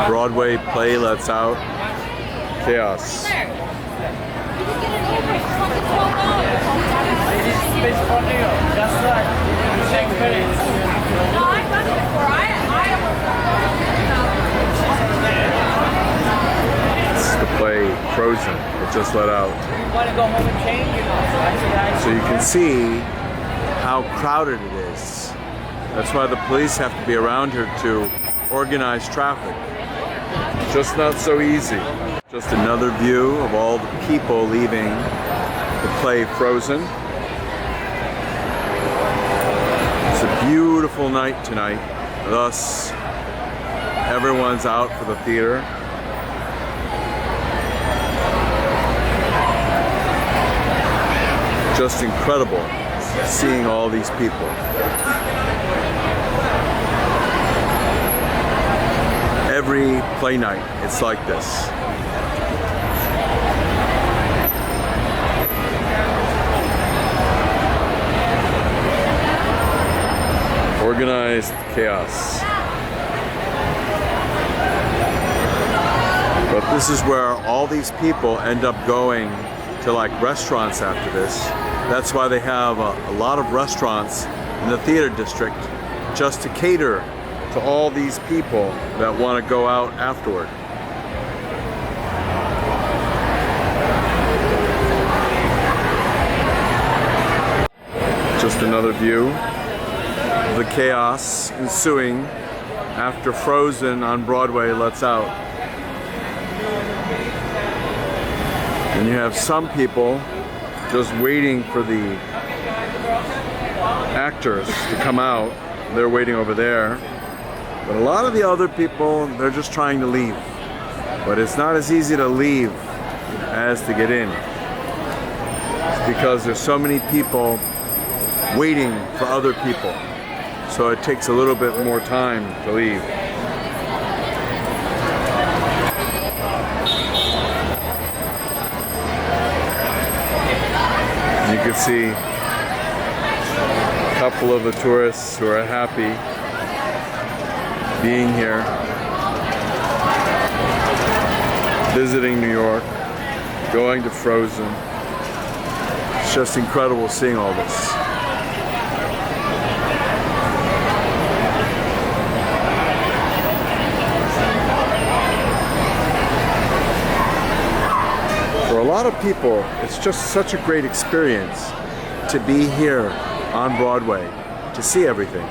Broadway play lets out. Chaos. This is the play Frozen. It just let out. So you can see how crowded it is. That's why the police have to be around here to organize traffic. Just not so easy. Just another view of all the people leaving the play Frozen. It's a beautiful night tonight. Thus, everyone's out for the theater. Just incredible seeing all these people. Every play night, it's like this. Organized chaos. But this is where all these people end up going to like restaurants after this. That's why they have a lot of restaurants in the theater district just to cater to all these people that want to go out afterward. Just another view of the chaos ensuing after Frozen on Broadway lets out. And you have some people just waiting for the actors to come out. They're waiting over there. But a lot of the other people, they're just trying to leave. But it's not as easy to leave as to get in. It's because there's so many people waiting for other people. So it takes a little bit more time to leave. You can see a couple of the tourists who are happy being here, visiting New York, going to Frozen. It's just incredible seeing all this. For a lot of people, it's just such a great experience to be here on Broadway, to see everything.